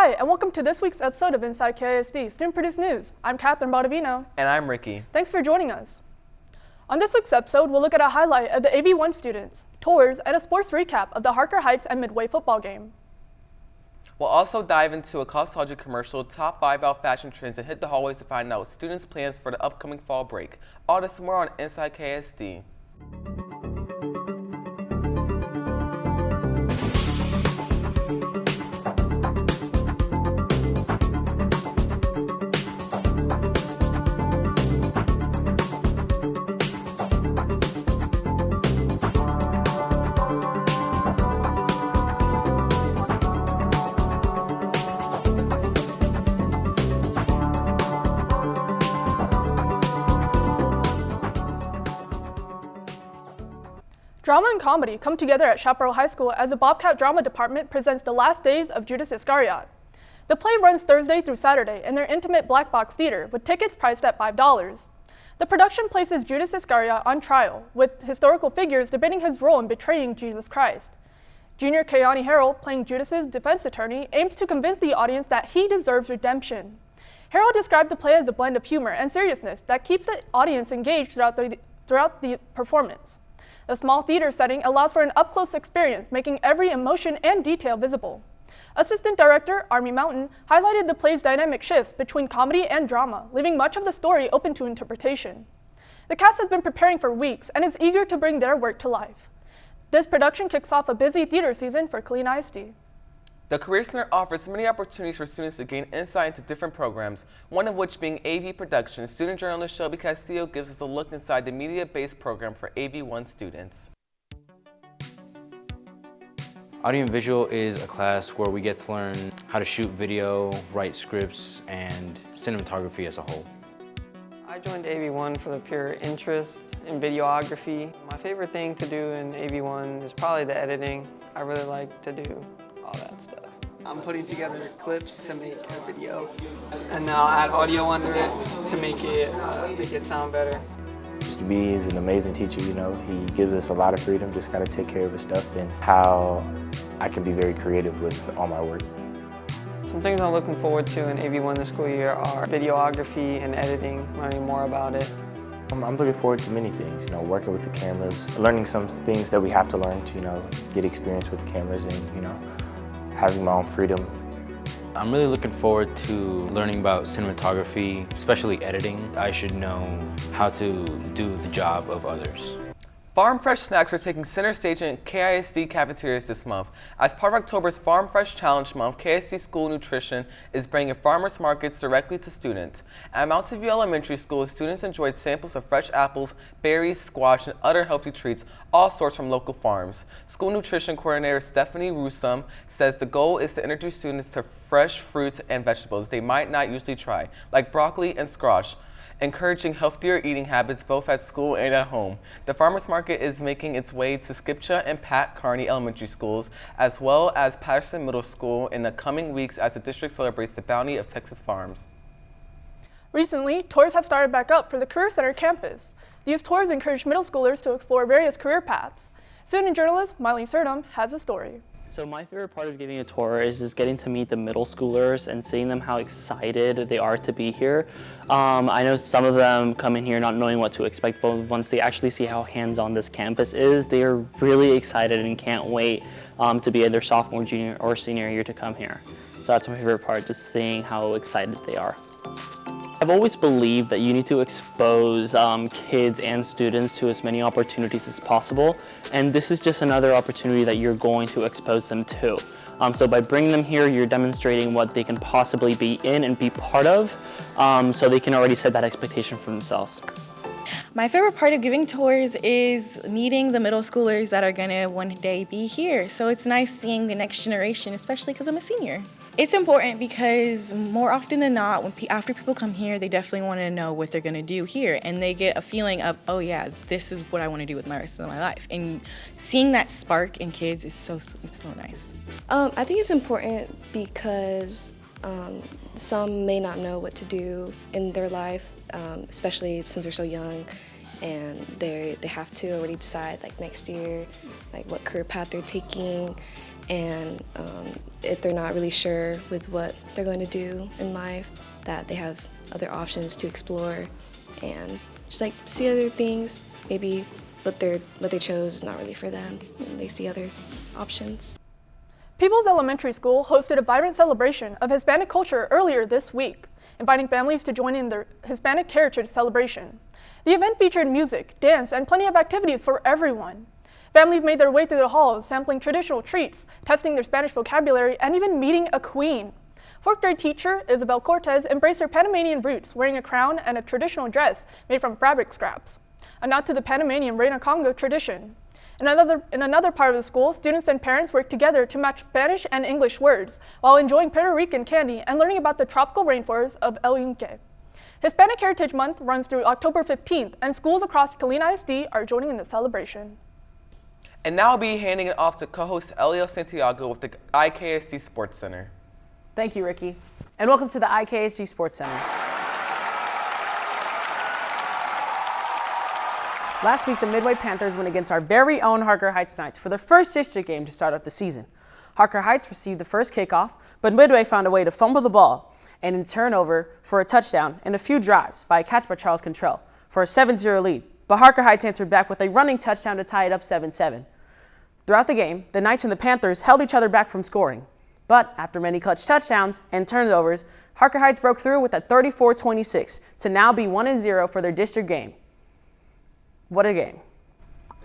Hi, and welcome to this week's episode of Inside KISD, student-produced news. I'm Kathryn. And I'm Ricky. Thanks for joining us. On this week's episode, we'll look at a highlight of the AV1 students, tours, and a sports recap of the Harker Heights and Midway football game. We'll also dive into a COSTology commercial, top 5 out fashion trends, and hit the hallways to find out students' plans for the upcoming fall break. All this and more on Inside KISD. Drama and comedy come together at Chaparral High School as the Bobcat Drama Department presents The Last Days of Judas Iscariot. The play runs Thursday through Saturday in their intimate black box theater with tickets priced at $5. The production places Judas Iscariot on trial, with historical figures debating his role in betraying Jesus Christ. Junior Kayani Harrell, playing Judas's defense attorney, aims to convince the audience that he deserves redemption. Harrell described the play as a blend of humor and seriousness that keeps the audience engaged throughout the performance. The small theater setting allows for an up-close experience, making every emotion and detail visible. Assistant director Army Mountain highlighted the play's dynamic shifts between comedy and drama, leaving much of the story open to interpretation. The cast has been preparing for weeks and is eager to bring their work to life. This production kicks off a busy theater season for Killeen ISD. The Career Center offers many opportunities for students to gain insight into different programs, one of which being AV Production. Student journalist Shelby Castillo gives us a look inside the media-based program for AV1 students. Audio and visual is a class where we get to learn how to shoot video, write scripts, and cinematography as a whole. I joined AV1 for the pure interest in videography. My favorite thing to do in AV1 is probably the editing. I really like to do all that stuff. I'm putting together clips to make a video, and now I'll add audio under it to make it sound better. Mr. B is an amazing teacher, you know. He gives us a lot of freedom, just gotta take care of his stuff, and how I can be very creative with all my work. Some things I'm looking forward to in AV1 this school year are videography and editing, learning more about it. I'm looking forward to many things, you know, working with the cameras, learning some things that we have to learn to, you know, get experience with the cameras and, you know, having my own freedom. I'm really looking forward to learning about cinematography, especially editing. I should know how to do the job of others. Farm Fresh snacks are taking center stage in KISD cafeterias this month. As part of October's Farm Fresh Challenge Month, KISD School Nutrition is bringing farmers markets directly to students. At Mountain View Elementary School, students enjoyed samples of fresh apples, berries, squash, and other healthy treats, all sourced from local farms. School Nutrition Coordinator Stephanie Rusum says the goal is to introduce students to fresh fruits and vegetables they might not usually try, like broccoli and squash, encouraging healthier eating habits both at school and at home. The farmers market is making its way to Skipcha and Pat Kearney Elementary Schools, as well as Patterson Middle School in the coming weeks as the district celebrates the bounty of Texas farms. Recently, tours have started back up for the Career Center campus. These tours encourage middle schoolers to explore various career paths. Student journalist Miley Surdum has a story. So my favorite part of giving a tour is just getting to meet the middle schoolers and seeing them how excited they are to be here. I know some of them come in here not knowing what to expect, but once they actually see how hands-on this campus is, they are really excited and can't wait to be in their sophomore, junior, or senior year to come here. So that's my favorite part, just seeing how excited they are. I've always believed that you need to expose kids and students to as many opportunities as possible, and this is just another opportunity that you're going to expose them to. So by bringing them here, you're demonstrating what they can possibly be in and be part of, so they can already set that expectation for themselves. My favorite part of giving tours is meeting the middle schoolers that are gonna one day be here. So it's nice seeing the next generation, especially because I'm a senior. It's important because more often than not, after people come here, they definitely want to know what they're going to do here. And they get a feeling of, oh yeah, this is what I want to do with my rest of my life. And seeing that spark in kids is so nice. I think it's important because some may not know what to do in their life, especially since they're so young. And they have to already decide, like, next year, like what career path they're taking. And if they're not really sure with what they're going to do in life, that they have other options to explore and just like see other things. Maybe what they chose is not really for them, and they see other options. People's Elementary School hosted a vibrant celebration of Hispanic culture earlier this week, inviting families to join in their Hispanic Heritage celebration. The event featured music, dance, and plenty of activities for everyone. Families made their way through the halls, sampling traditional treats, testing their Spanish vocabulary, and even meeting a queen. Fourth grade teacher Isabel Cortez embraced her Panamanian roots, wearing a crown and a traditional dress made from fabric scraps, a nod to the Panamanian Reina Congo tradition. In another part of the school, students and parents worked together to match Spanish and English words while enjoying Puerto Rican candy and learning about the tropical rainforests of El Yunque. Hispanic Heritage Month runs through October 15th, and schools across Kalina ISD are joining in the celebration. And now I'll be handing it off to co-host Elio Santiago with the IKSD Sports Center. Thank you, Ricky. And welcome to the IKSD Sports Center. Last week, the Midway Panthers went against our very own Harker Heights Knights for their first district game to start off the season. Harker Heights received the first kickoff, but Midway found a way to fumble the ball and in turnover for a touchdown and a few drives by a catch by Charles Contrell for a 7-0 lead. But Harker Heights answered back with a running touchdown to tie it up 7-7. Throughout the game, the Knights and the Panthers held each other back from scoring. But after many clutch touchdowns and turnovers, Harker Heights broke through with a 34-26 to now be 1-0 for their district game. What a game.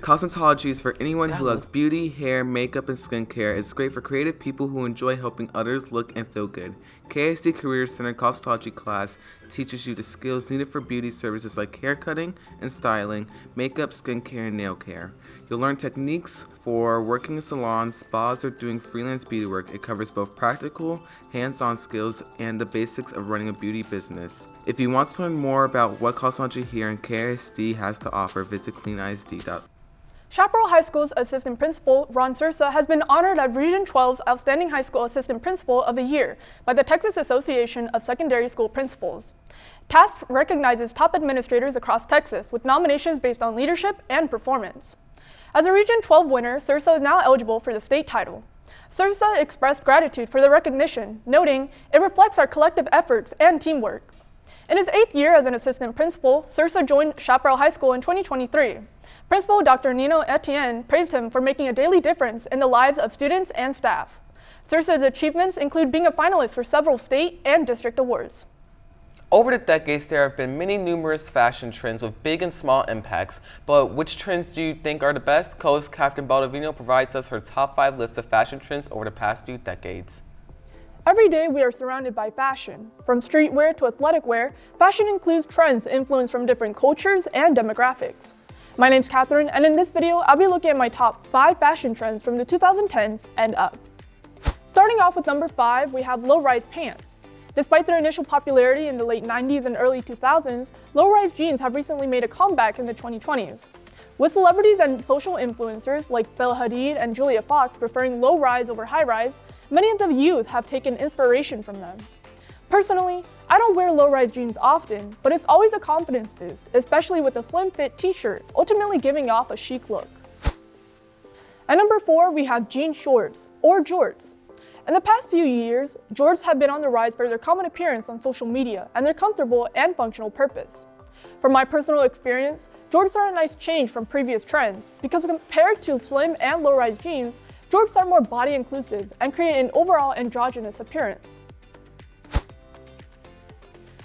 Cosmetology is for anyone who loves beauty, hair, makeup, and skincare. It's great for creative people who enjoy helping others look and feel good. KISD Career Center Cosmetology class teaches you the skills needed for beauty services like hair cutting and styling, makeup, skincare, and nail care. You'll learn techniques for working in salons, spas, or doing freelance beauty work. It covers both practical, hands-on skills and the basics of running a beauty business. If you want to learn more about what cosmetology here in KISD has to offer, visit cleanisd.org. Chaparral High School's assistant principal, Ron Sursa, has been honored as Region 12's Outstanding High School Assistant Principal of the Year by the Texas Association of Secondary School Principals. TASP recognizes top administrators across Texas with nominations based on leadership and performance. As a Region 12 winner, Sursa is now eligible for the state title. Sursa expressed gratitude for the recognition, noting it reflects our collective efforts and teamwork. In his 8th year as an assistant principal, Sursa joined Chaparral High School in 2023. Principal Dr. Nino Etienne praised him for making a daily difference in the lives of students and staff. Sursa's achievements include being a finalist for several state and district awards. Over the decades, there have been many numerous fashion trends with big and small impacts, but which trends do you think are the best? Co-host Kathryn Baldovino provides us her top 5 list of fashion trends over the past few decades. Every day we are surrounded by fashion. From streetwear to athletic wear, fashion includes trends influenced from different cultures and demographics. My name's Kathryn, and in this video, I'll be looking at my top 5 fashion trends from the 2010s and up. Starting off with number 5, we have low-rise pants. Despite their initial popularity in the late 90s and early 2000s, low-rise jeans have recently made a comeback in the 2020s. With celebrities and social influencers like Bella Hadid and Julia Fox preferring low-rise over high-rise, many of the youth have taken inspiration from them. Personally, I don't wear low-rise jeans often, but it's always a confidence boost, especially with a slim-fit t-shirt, ultimately giving off a chic look. At number 4, we have jean shorts, or jorts. In the past few years, jorts have been on the rise for their common appearance on social media and their comfortable and functional purpose. From my personal experience, jorts are a nice change from previous trends because compared to slim and low-rise jeans, jorts are more body-inclusive and create an overall androgynous appearance.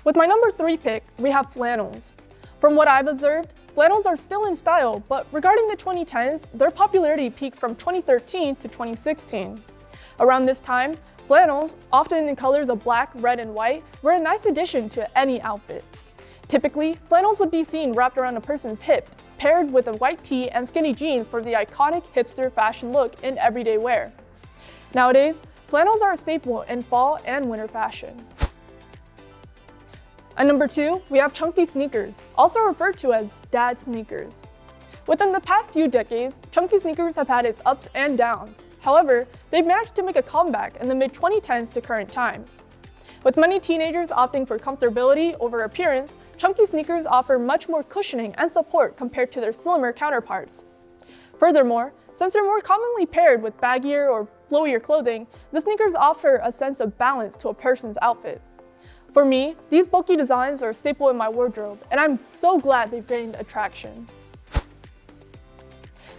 With my number 3 pick, we have flannels. From what I've observed, flannels are still in style, but regarding the 2010s, their popularity peaked from 2013 to 2016. Around this time, flannels, often in colors of black, red, and white, were a nice addition to any outfit. Typically, flannels would be seen wrapped around a person's hip, paired with a white tee and skinny jeans for the iconic hipster fashion look in everyday wear. Nowadays, flannels are a staple in fall and winter fashion. At number 2, we have chunky sneakers, also referred to as dad sneakers. Within the past few decades, chunky sneakers have had its ups and downs. However, they've managed to make a comeback in the mid-2010s to current times. With many teenagers opting for comfortability over appearance, chunky sneakers offer much more cushioning and support compared to their slimmer counterparts. Furthermore, Since they're more commonly paired with baggier or flowier clothing, the sneakers offer a sense of balance to a person's outfit. For me, these bulky designs are a staple in my wardrobe, and I'm so glad they've gained attraction.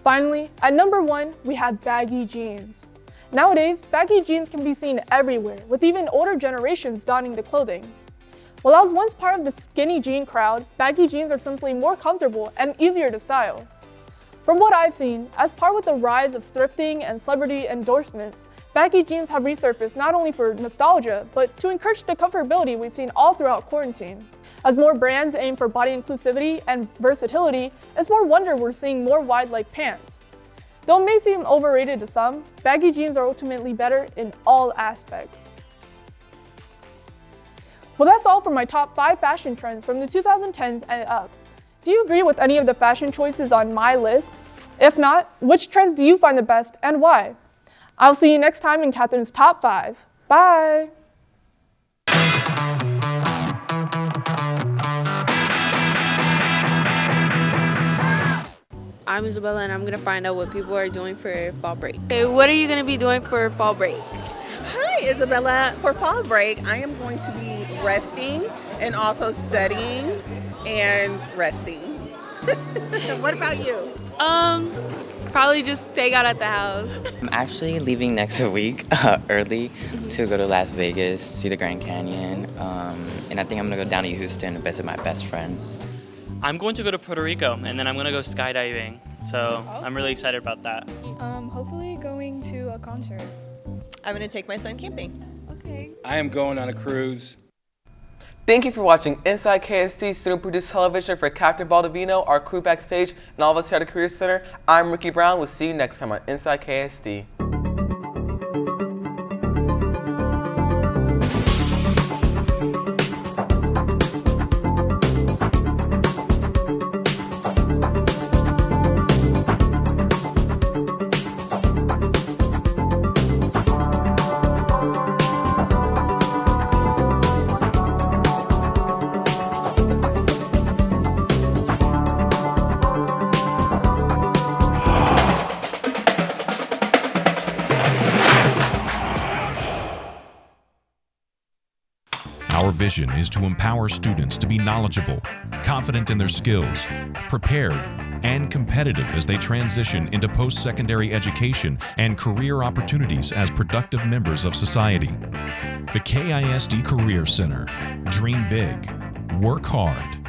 Finally, at number 1, we have baggy jeans. Nowadays, baggy jeans can be seen everywhere, with even older generations donning the clothing. While I was once part of the skinny jean crowd, baggy jeans are simply more comfortable and easier to style. From what I've seen, as part with the rise of thrifting and celebrity endorsements, baggy jeans have resurfaced not only for nostalgia, but to encourage the comfortability we've seen all throughout quarantine. As more brands aim for body inclusivity and versatility, it's no wonder we're seeing more wide-leg pants. Though it may seem overrated to some, baggy jeans are ultimately better in all aspects. Well, that's all for my top 5 fashion trends from the 2010s and up. Do you agree with any of the fashion choices on my list? If not, which trends do you find the best and why? I'll see you next time in Kathryn's Top 5. Bye! I'm Isabella and I'm going to find out what people are doing for fall break. Okay, what are you going to be doing for fall break? Hi, Isabella. For fall break, I am going to be resting and also studying and resting. What about you? Probably just hang out at the house. I'm actually leaving next week early to go to Las Vegas, see the Grand Canyon, and I think I'm going to go down to Houston and visit my best friend. I'm going to go to Puerto Rico, and then I'm going to go skydiving, so I'm really excited about that. Hopefully going to a concert. I'm going to take my son camping. Okay. I am going on a cruise. Thank you for watching Inside KISD student-produced television for Kathryn Baldovino, our crew backstage, and all of us here at the Career Center. I'm Ricky Brown. We'll see you next time on Inside KISD. Our vision is to empower students to be knowledgeable, confident in their skills, prepared, and competitive as they transition into post-secondary education and career opportunities as productive members of society. The KISD Career Center. Dream big. Work hard.